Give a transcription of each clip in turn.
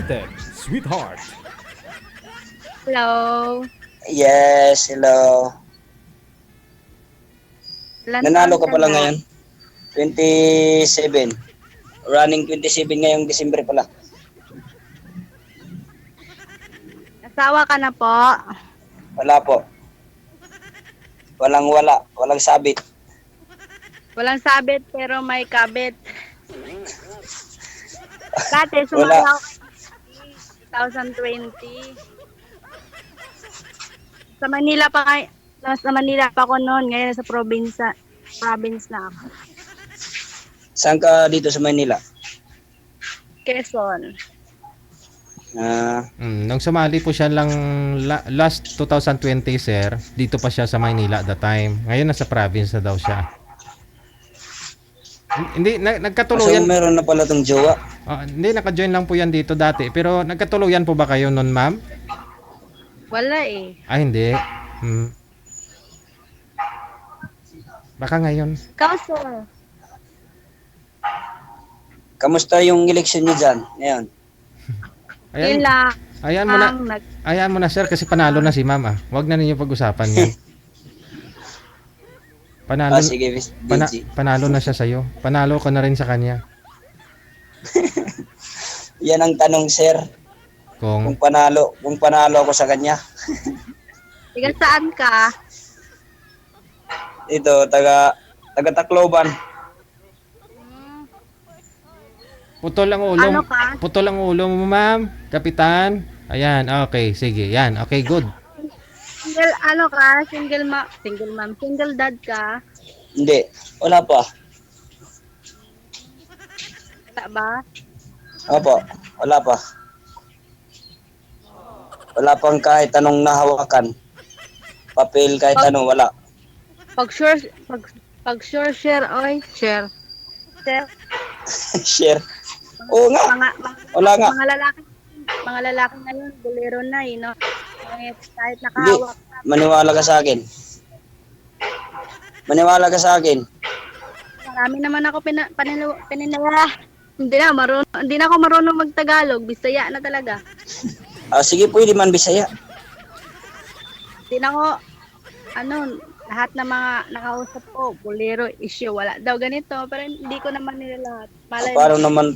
Wanted, Sweetheart. Hello. Yes, hello. Ilan Nanalo taon ka pala na? ngayon? 27. Running 27 ngayong Disyembre pala. Asawa ka na po? Wala po. Walang sabit. Walang sabit pero may kabit. Dati Wala. sumali ako kay 2020. Sa Manila pa kay Sa Manila pa ako noon, ngayon sa province na ako. Saan ka dito sa Manila? Quezon. Nung sumali po siya lang last 2020, sir, dito pa siya sa Maynila at the time. Ngayon nasa province na daw siya. Hindi, So nagkatuluyan. meron na pala tong jowa. Hindi, naka-join lang po yan dito dati. Pero nagkatuluyan po ba kayo nun, ma'am? Wala eh. Hindi. Baka ngayon. Ikaw, sir. Kamusta yung eleksyon niyo dyan ngayon? Yun lang. Ayan mo na. Ang Ayan mo na, sir, kasi panalo na si ma'am. Huwag na ninyo pag-usapan yan. Panalo, Sige, BG. panalo na siya sa'yo. Panalo ka na rin sa kanya. Yan ang tanong, sir. Kung Kung panalo ako sa kanya. Tiga saan ka? Ito, taga Tacloban. putol ang ulo. Ano ka? Putol ang ulo mo, ma'am. Kapitan. Ayan, okay, sige. Yan, okay, good. Single ano ka? Single mom. Single dad ka? Hindi, wala pa. Wala ba? Opo, wala pa. Wala pang kahit anong nahawakan. Papel kahit ano, wala. Pag sure share, oy, share. Share. Share. Oo nga, wala nga. Mga lalaki ngayon, bolero na eh, no? Kahit Hindi, nakahawak ka. maniwala ka sa akin. Maniwala ka sa akin. Marami naman ako paninala. Hindi na ako marunong magtagalog. Bisaya na talaga. Sige, pwede man Bisaya. Hindi na ako, lahat ng mga nakausap ko, bolero issue, wala daw ganito. Pero hindi ko naman nila lahat.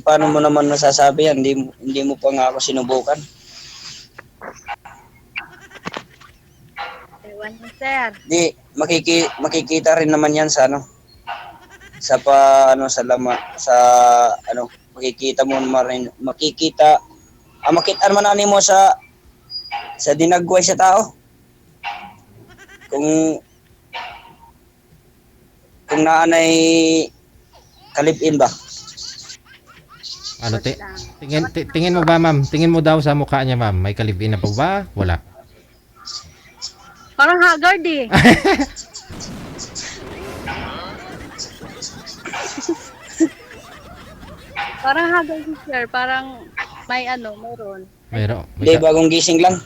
Paano mo naman masasabi yan? Hindi mo pa nga ako sinubukan. Ewan mo, sir. Di, makikita rin naman yan sa makikita mo naman, makita naman ani mo sa dinagway sa tao. Kung naanay kalipin ba? Tingin mo ba, ma'am? Tingin mo daw sa mukha niya, ma'am. May kalibin na po ba? Wala. Parang haggard eh. Parang haggard si sir. Parang mayroon. Mayroon. Hindi, bagong gising lang.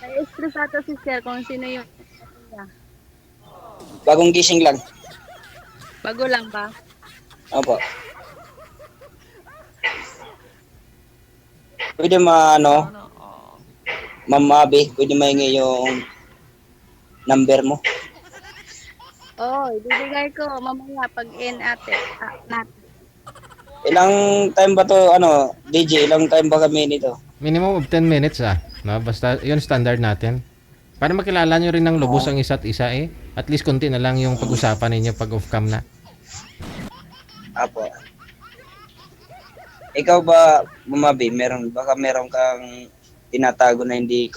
Nai-stress ata si sir kung sino yung niya. Bagong gising lang. Bago lang ba? Opo. Pwede Ma'am Mabi, pwede maingi yung number mo. Ibibigay ko mamaya pag natin. Ilang time ba to, DJ, ilang time ba kami nito? Minimum of 10 minutes no? Basta yun standard natin. Para makilala nyo rin ng lubos ang isa't isa eh. At least konti na lang yung pag-usapan ninyo pag off-cam na. Apo. Ikaw ba, Mamabi, baka meron kang tinatago na hindi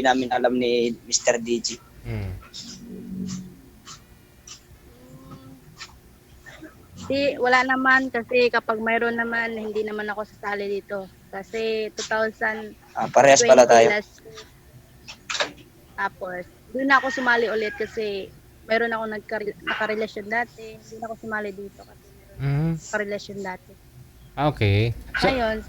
namin alam ni Mr. DJ? Wala naman kasi kapag mayroon naman, hindi naman ako sasali dito. Kasi 2020 Parehas pala tayo. Tapos, doon na ako sumali ulit kasi mayroon ako nakarelasyon dati. Hindi na ako sumali dito kasi mayroon nakarelasyon dati. Okay. So, Ayun,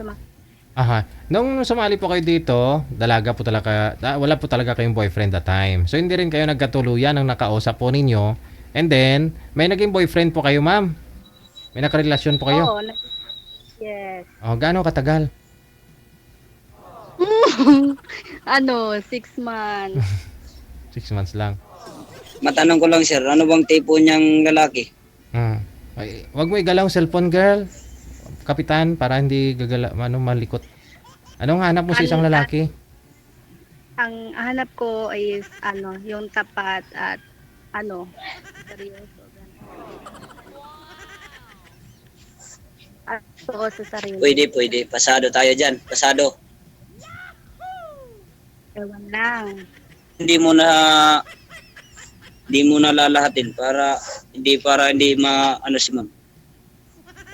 Nung sumali po kayo dito, wala po talaga kayong boyfriend that time. So, hindi rin kayo nagkatuluyan ng nakausap po ninyo. And then, may naging boyfriend po kayo, ma'am. May nakarelasyon po kayo. Yes. Gaano katagal? ano, 6 months. 6 months lang. Matanong ko lang sir, ano bang tipo niyang lalaki? Hmm. Ay, wag mo igalaw ang cellphone, girl. Kapitan, para hindi malikot. Anong hanap mo sa isang lalaki? Ang hanap ko is ano, yung tapat at ano, seryoso. Ganun. At totoo sa sarili. Pwede. Pasado tayo dyan. Pasado. Ewan lang. Hindi mo na lalahatin para hindi ano si ma'am.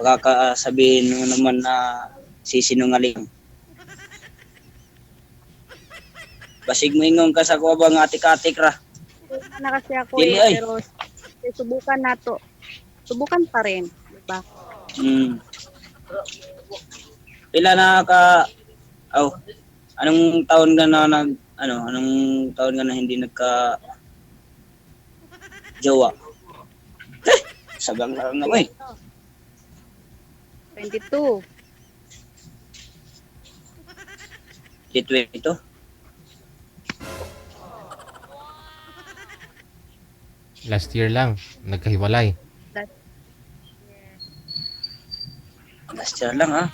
Pagkakasabihin mo naman na sisinungaling. Basig mo ingon ka sa kuha bang atik-atik ra. Wala na kasi ako Dili, ay. pero subukan na to. Subukan pa rin, diba? Pila na ka anong taon ka na anong taon ka na hindi nagka jowa? Sagang lang na eh. 22. Ito. Last year lang, nagkahiwalay. Last year lang ha.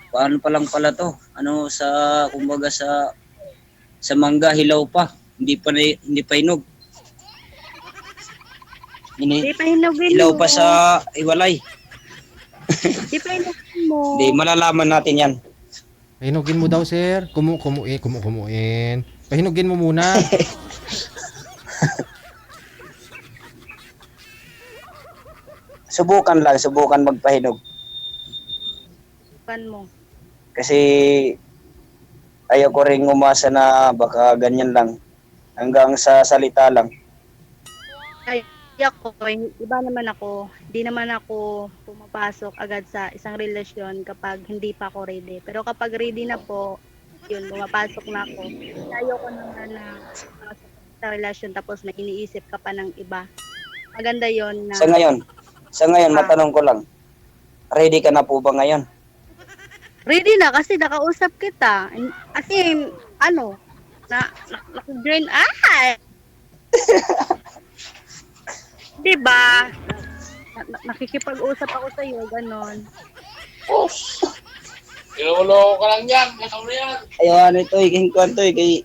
Paano pa lang pala to? Ano kumbaga sa mangga hilaw pa. Hindi pa hinog. Di pa hinugin Hilaw mo. pa sa iwalay. Di pa hinugin mo. Hindi malalaman natin 'yan. Pahinugin mo daw, sir. Kumuin. Pahinugin mo muna. Subukan magpahinog. Subukan mo. Kasi ayaw ko ring umasa na baka ganyan lang. Hanggang sa salita lang. Ay, ako, iba naman ako. Hindi naman ako pumapasok agad sa isang relasyon kapag hindi pa ako ready. Pero kapag ready na po, yun, pumapasok na ako. Ayoko naman na pumasok sa relasyon tapos may iniisip ka pa ng iba. Maganda yon na... Sa ngayon, matanong ko lang. Ready ka na po ba ngayon? Ready na kasi nakausap kita. As in, ano, naka-join, diba? Nakikipag-usap ako sa iyo, ganon. Ilolo ka lang yan. Ano yan? Ayaw, ito kay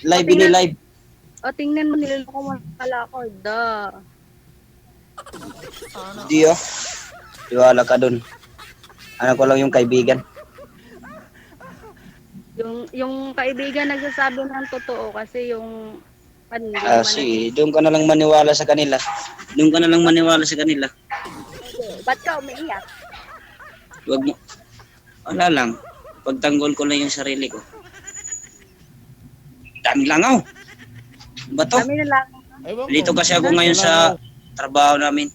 live tingnan- live. O, tingnan mo, niloloko mo pala ako. Di Tiwala ka dun. Ano ko lang yung kaibigan. Yung kaibigan nagsasabi ng totoo kasi yung ano, hindi naman Doon ka na lang maniwala sa kanila. ba't ka umiiyak? Wag mo. Wala lang. Pagtanggol ko lang yung sarili ko. Dami langaw. Bato. Kami na lang, Ewan ko. Dito kasi ako ngayon sa trabaho namin.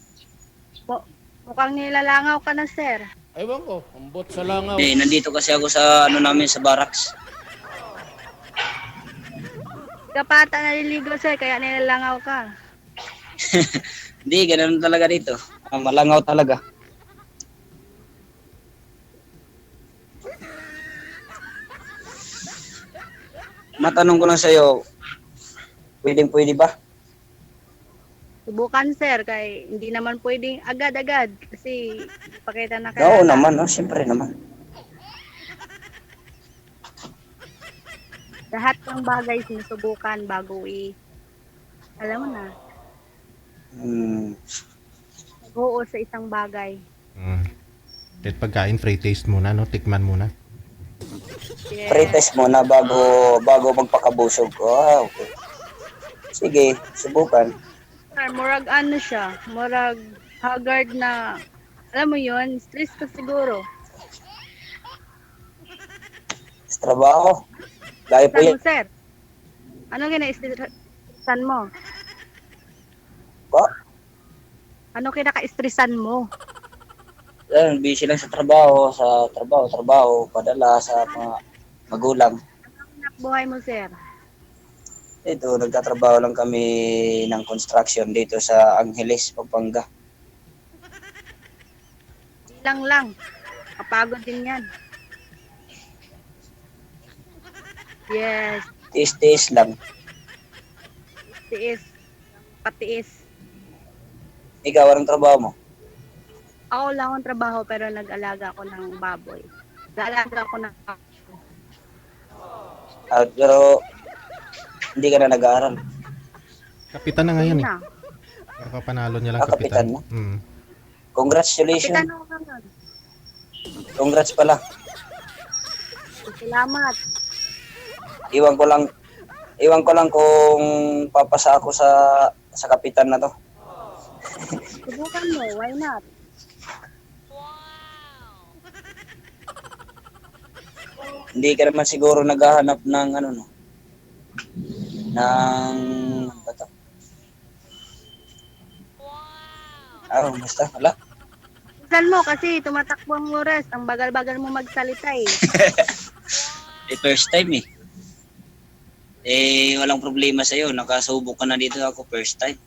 mukhang nilalangaw ka na, sir. Ewan ko. Ambot sa langaw. Nandito kasi ako sa namin sa barracks. Kapata naliligo, sir, kaya nilalangaw ka. Hindi, ganun talaga dito. Malangaw talaga. Matanong ko lang sa'yo, pwede ba? Subukan, sir, kay hindi naman pwedeng agad-agad kasi pakita na Oo kaya. naman, siyempre naman. Lahat ng bagay sinusubukan bago alam mo na, nag-oo sa isang bagay. At pagkain, free taste muna, no? Tikman muna. Yeah. Pre-test muna bago magpakabusog. Okay. Sige, subukan. Sir, murag ano siya, murag haggard na, alam mo yun, stress ka siguro. Sa trabaho. Gaya po Saan yan. mo, sir? Ano kina-stressan mo? Ba? Ano kinaka-stressan mo? Busy lang sa trabaho, padala sa mga magulang. Anak buhay mo, sir? Ito, nagtatrabaho lang kami ng construction dito sa Angeles, Pampanga. Lang. Kapagod din yan. Yes, Tiis-tiis lang. tiis. Patiis. Ikaw, anong trabaho mo? Ako lang akong trabaho pero nag-alaga ako ng baboy. Nag-alaga ako ng Pero hindi ka na nag-aaral. Kapitan na ngayon eh. na. Kapanalo niya lang Kapitan kapitan. na? Mm. Congratulations. Kapitan ako ngayon. Congrats pala. Salamat. Iwan ko lang kung papasa ako sa kapitan na to. Subukan mo, why not? Hindi ka naman siguro naghahanap ng ano no. Ng ano ba to? Basta wala. Minsan mo kasi tumatakbo ang oras. Ang bagal-bagal mo magsalita eh. The first time eh. Walang problema sa'yo. Nakasubok ka na dito ako first time.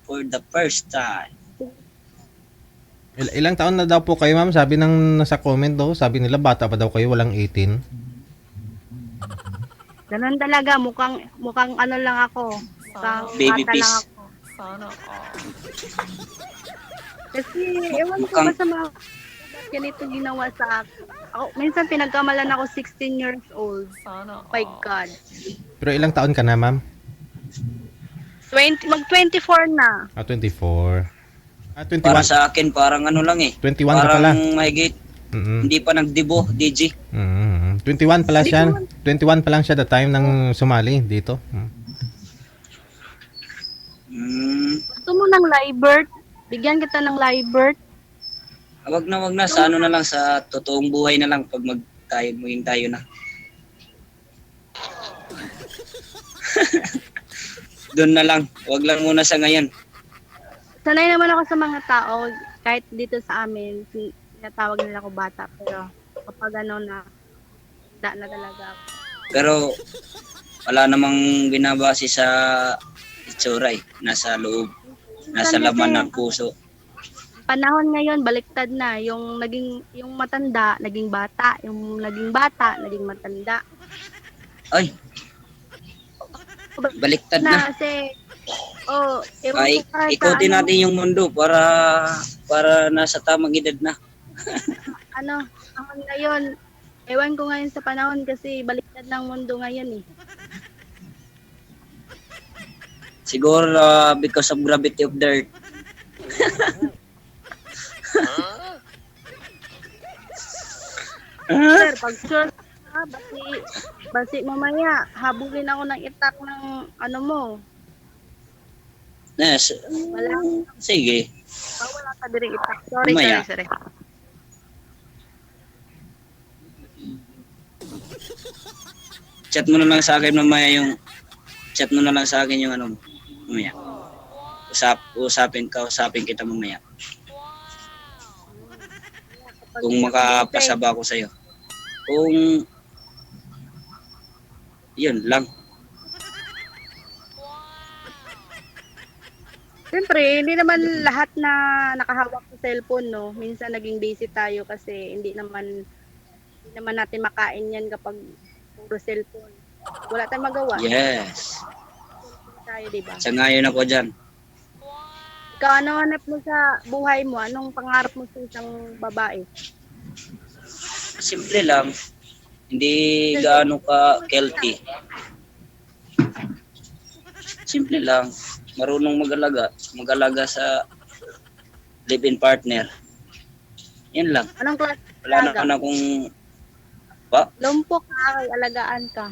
For the first time. Ilang taon na daw po kayo, ma'am? Sabi ng nasa comment daw, sabi nila bata pa daw kayo, walang 18. Ganun talaga. Mukhang ano lang ako. Mukhang Baby bata piece. lang ako. Kasi ewan ko Mukhang- ba sa mga ba't ganito ginawa sa akin. Ako, minsan pinagkamalan ako 16 years old. Oh my God. Pero ilang taon ka na, ma'am? Mag-24 na. 24. Para 21. sa akin, parang ano lang eh. 21 ka pala. Parang mahigit. Mm-mm. Hindi pa nagdebo, DJ. 21 pala siya. 21 pa lang siya the time nang sumali dito. Gusto mo ng live birth? Bigyan kita ng live birth. Wag na. Sa ano na lang, sa totoong buhay na lang pag maging tayo na. Doon na lang. Wag lang muna sa ngayon. Sanay naman ako sa mga tao, kahit dito sa amin, tinatawag nila ako bata, pero kapag ano na, na talaga ako. Pero wala namang binabase sa itsura eh. Nasa loob. Nasa laman ng puso. Panahon ngayon, baliktad na. Yung matanda, naging bata. Yung naging bata, naging matanda. Ay, baliktad na. Kasi, ewan Ay, ko kahit ikutin ano, natin yung mundo para nasa tamang edad na. panahon ngayon, ewan ko ngayon sa panahon kasi baliktad ng mundo ngayon eh. Siguro because of gravity of the earth. Sir, pag sure ka, basi mamaya, habulin ako ng itak ng ano mo. Yes. Wala. Sige. Wala ka din itak. Sorry. Mamaya. Chat mo na lang sa akin mamaya yung ano mo. Mamaya. Usapin kita mamaya. Kung makapasaba ako sa'yo. Kung yun lang. Siyempre, hindi naman lahat na nakahawak sa cellphone, no? Minsan naging busy tayo kasi hindi naman natin makain yan kapag puro cellphone. Wala tayong magawa. Yes. Tayo, di ba? Sangayon ako dyan. Ikaw, ano hanap mo sa buhay mo? Anong pangarap mo sa isang babae? Simple lang. Hindi gaano ka healthy. Simple lang. Marunong mag-alaga sa live-in partner. Yan lang. Anong klase? Wala naman akong Lumpok ka, alagaan ka.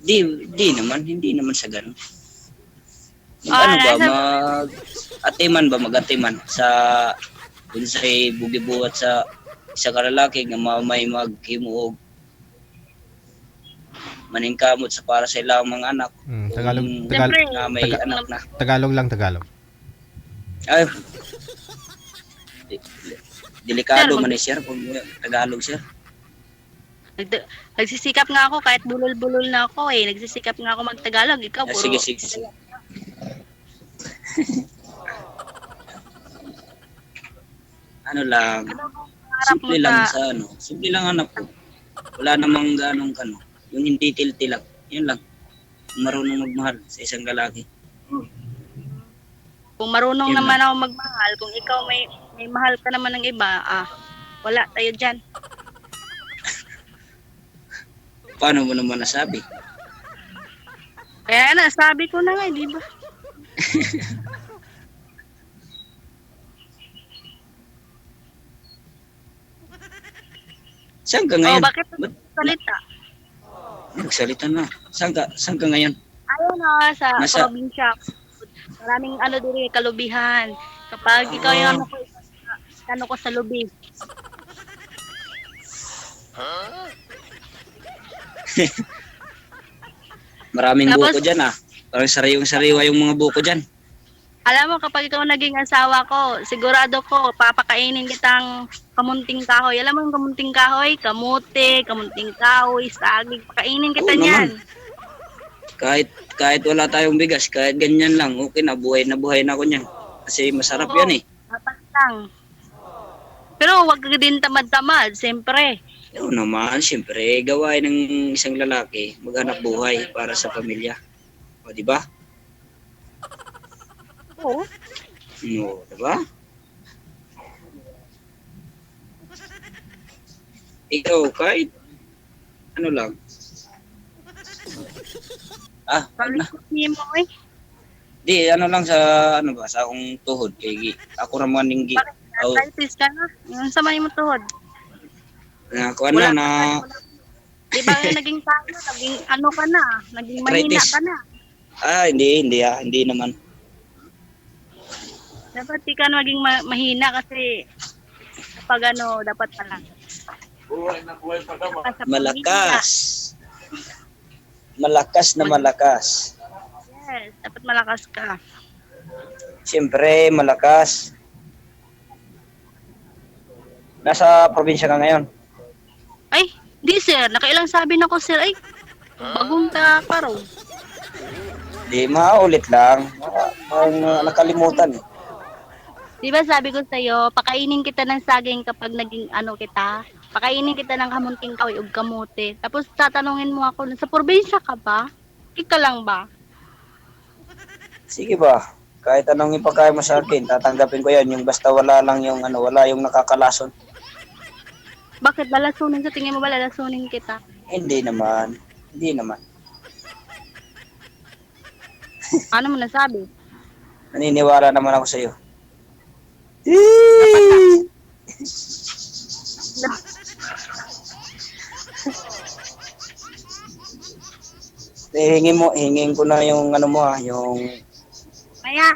Hindi naman sa ganun. Mag-atiman sa dun sa bugibuhat sa isa ka lalaki nga may maghimuog maningkamot sa para sa ilang mga anak. Tagalog Na may anak na. Tagalog lang, Tagalog. Ay, delikado man sir kung Tagalog sir. Nagsisikap nga ako kahit bulol-bulol na ako eh. Nagsisikap nga ako mag-Tagalog. Ikaw puro. Sige. Ano lang. Ano ang pangarap mo Simple lang sa ano. Simple lang anak ko. Wala namang ganong Yung hindi tiltilak. Yun lang. Kung marunong magmahal sa isang lalaki. Kung marunong Yun naman ako magmahal, kung ikaw may mahal ka naman ng iba, wala tayo dyan. Paano mo naman nasabi? Kaya na, sabi ko na nga, di ba? Saan ka ngayon? Bakit Ba't salita? nagsalita na? Saan ka ngayon? Ayun na, sa Nasa- probinsya. Maraming diri, kalubihan. Kapag ikaw yung ano ko sa lubi. Maraming Tapos- buko dyan Parang sariwang-sariwa yung mga buko dyan. Alam mo, kapag ikaw naging asawa ko, sigurado ko, papakainin kitang kamunting kahoy. Alam mo yung kamunting kahoy? Kamote, kamunting kahoy, saging. Pakainin kita Oo niyan. Kahit wala tayong bigas, kahit ganyan lang, okay na buhay na ako niyan. Kasi masarap Oo. yan Dapat lang. Pero wag ka din tamad-tamad, siyempre. Oo naman, siyempre, gawain ng isang lalaki, maghanap buhay para sa pamilya. O, di ba? Oo. No, di ba? Ikaw, kahit ano lang. Wag na. Pag-isip mo eh. Di, ano lang sa, sa akong tuhod. Kay, ako naman yung Arthritis ka na. Yung sa may mo tuhod. kuha na na, Di ba naging tayo, naging ano ka na, naging mahina Arthritis. ka na. hindi naman. Dapat di ka na maging mahina kasi kapag dapat pala. Buhay na buhay pa naman. Sa pamilya. Malakas. Malakas na malakas. Yes, dapat malakas ka. Siyempre, malakas. Nasa probinsya ka ngayon? Ay, di sir, nakailang sabi na ko sir, ay, bagong ta paro. Di, maulit lang. Parang nakalimutan. Di ba sabi ko sa'yo, pakainin kita ng saging kapag naging kita, pakainin kita ng kamunting kahoy o kamote. Tapos tatanungin mo ako, sa probinsya ka ba? Ika lang ba? Sige ba? Kahit anong ipagkaya mo sa akin, tatanggapin ko yan. Yung basta wala lang yung wala yung nakakalason. Bakit lalasunin sa tingin mo ba lalasunin kita? Hindi naman. Hindi naman. Ano mo nasabi? Naniniwala naman ako sa iyo. Hingin ko na yung yung Kaya,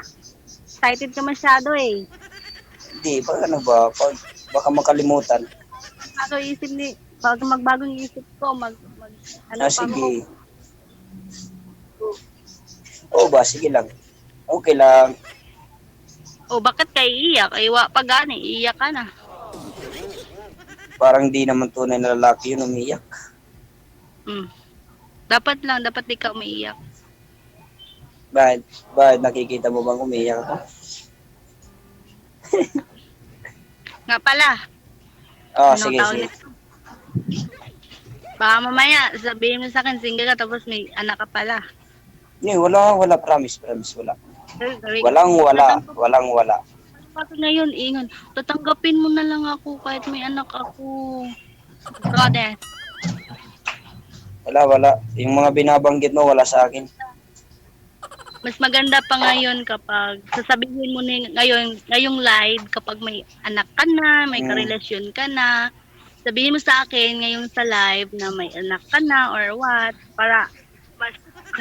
excited ka masyado eh. hindi ba baka makalimutan. Bago magbagong isip ko, pa mo. Sige. Ba, sige lang. Okay lang. Bakit ka iiyak? Ay, pa gani, iiyak ka na. Parang di naman tunay na lalaki yun umiyak. Dapat di ka umiiyak. Bakit nakikita mo bang umiyak ako? Nga pala, Sige. nito? Baka mamaya, sabihin mo sa akin, single ka, tapos may anak ka pala. Hindi, wala, promise, wala. Walang. Bakit ngayon, ingon, tatanggapin mo na lang ako kahit may anak ako. Goddess. Wala. Yung mga binabanggit mo, wala sa akin. Mas maganda pa ngayon kapag sasabihin mo ngayong live kapag may anak ka na, may karelasyon ka na. Sabihin mo sa akin ngayon sa live na may anak ka na or what, para mas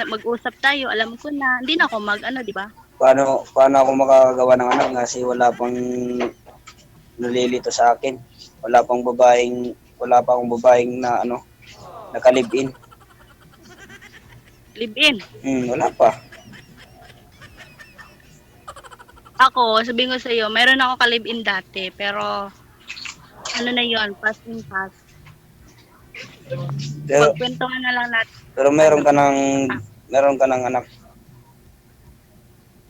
mag-usap tayo, alam ko na. Hindi na ako di ba? Paano ako makakagawa ng anak kasi wala pang nalilito sa akin. Wala pa akong babaeng na nakalib-in. Live-in. Wala pa. Ako, sabihin ko sa iyo, meron ako ka-live-in dati, pero na yun, past in past. Pero Pagkwentuhan na lang natin. pero meron ka ng anak.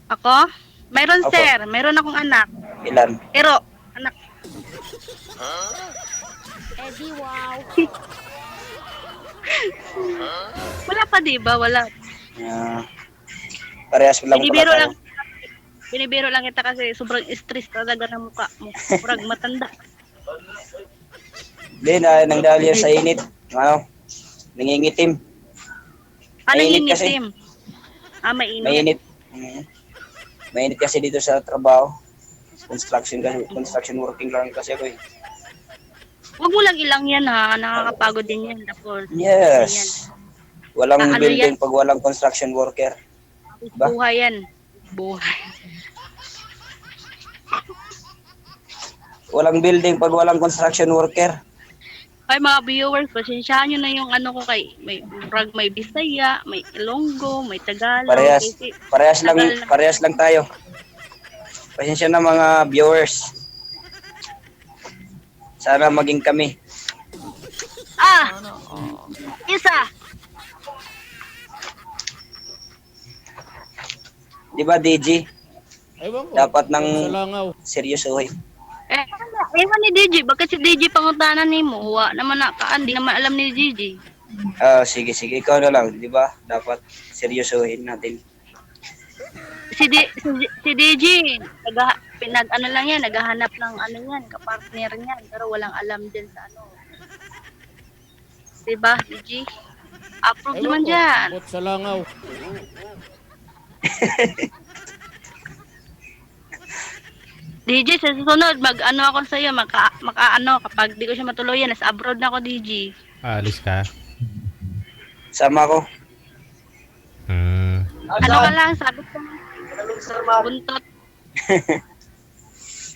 Ako? Meron Opo. sir, meron akong anak. Ilan? Pero, anak. Eddie, wow. Wala pa, di ba? Wala. Ah, parehas lang Binibiro pala lang. Binibiro lang kita kasi sobrang stress talaga ng mukha mo. Murag matanda. Hindi, nang dahil yan sa init. Ano? Nangingitim. Ano Mainit yung kasi. itim? Mainit. Mainit. Mainit kasi dito sa trabaho. Construction working lang kasi ako eh. Huwag mo lang ilang yan ha. Nakakapagod din yan. Tapos, Yes. Walang ano building yan? pag walang construction worker. Ba? buhay yan. Buhay. Walang building pag walang construction worker. Ay mga viewers, pasensyahan nyo na yung ano ko kay may Bisaya, may Ilonggo, may Tagalog. Kasi Parehas lang tayo. Pasensya na mga viewers. Sana maging kami. Isa. Di ba, DG? Ewan ko. Dapat nang Sa langaw. seryosohin. Ewan ni DJ, bakit si DJ pangutanan ni mo? Huwa naman nakaan, di naman alam ni DJ. Sige, ikaw na lang, di ba? Dapat seryosohin natin. Si DJ, ano lang yan, naghahanap ng ano yan, kapartner niyan, pero walang alam din sa ano. Diba, DJ? Approve naman Ewan ko. dyan. Bot sa langaw. DJ, sa susunod, mag-ano ako sa'yo, maka-ano, kapag di ko siya matuluyan, nasa abroad na ako, DJ. Alis ka? Sama ko. Ano ka lang, sabi ko, buntot.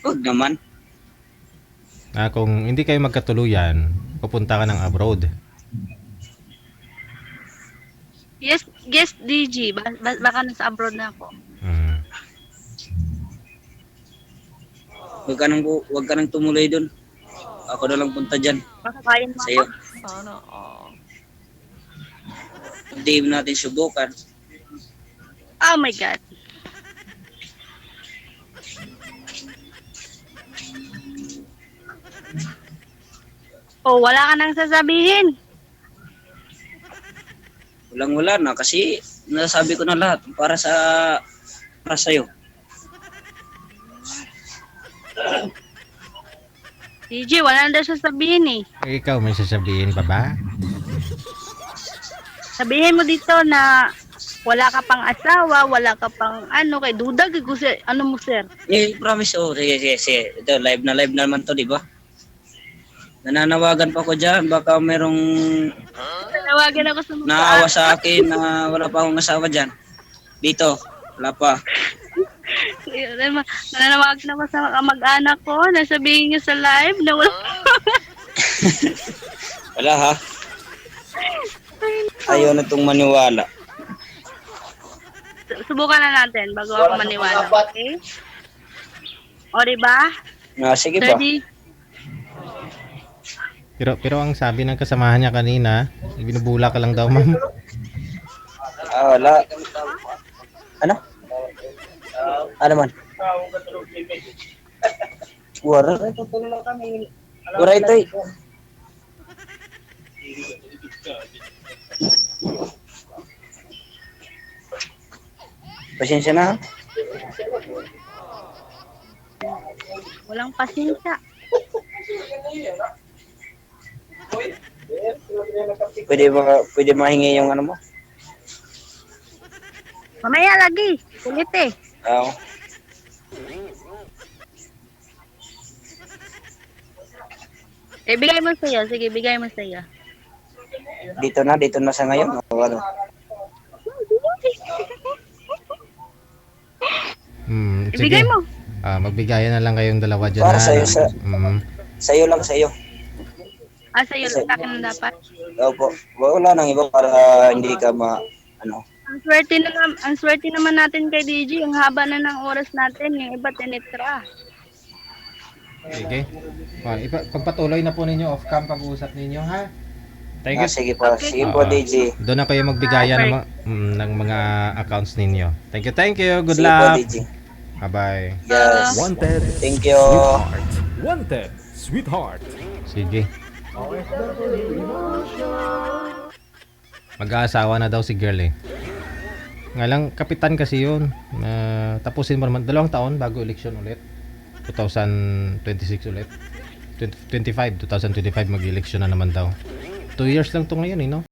Huwag naman. Kung hindi kayo magkatuluyan, pupunta ka ng abroad. Yes, DJ, baka nasa abroad na ako. Huwag ka nang tumuloy doon. Ako na lang punta dyan. Baka kaya mo Sa'yo. ako. Hindi natin subukan. Oh my God. Oh, wala ka nang sasabihin. Wala na kasi nasabi ko na lahat para sa'yo. DJ, wala na daw sasabihin eh. Ikaw, may sasabihin pa ba? Sabihin mo dito na wala ka pang asawa, wala ka pang ano, kay dudag, ano mo sir? Promise. Sige. Ito, live na naman to, di ba? Nananawagan pa ko dyan. Baka merong Tanawagan ako sa mga naawa sa akin na wala pa akong asawa dyan. Dito, wala pa. Nananawagan ako sa mga mag-anak ko, nasabihin nyo sa live na wala. Wala ha? Ayaw na itong maniwala. Subukan na natin bago ako maniwala, okay? O, diba? Sige pa. Ready? Pero ang sabi ng kasamahan niya kanina, binubula ka lang daw, ma'am. Wala. Ano? Ano man? Wala. Wala ito eh. Pasensya na. Walang pasensya. Pwede mahingi yung ano mo? Mamaya lagi. Kulit eh. Oo. Bigay mo sa'yo. Sige, bigay mo sa'yo. Dito na sa ngayon. Ano? Ibigay mo. Magbigayan na lang kayong dalawa dyan. Para sa'yo, sa'yo lang. Sa'yo lang sa akin na dapat. Opo. Wala nang iba para hindi ka ano. Ang swerte naman natin kay DJ. Ang haba na ng oras natin. Yung iba tinitra. Sige. Pagpatuloy na po ninyo off-cam pag-uusap ninyo, ha? Thank you. Sige po, DJ. Doon na kayo magbigayan ng mga accounts ninyo. Thank you. Good Sige po, luck. DJ. Bye-bye. Yes. Wanted. Thank you. Wanted. Sweetheart. Sige. Mag-aasawa na daw si girl eh. Nga lang, kapitan kasi yun. Tapusin mo naman, 2 taon bago election ulit. 2026 ulit. 2025 mag-election na naman daw. 2 years lang to ngayon eh, no?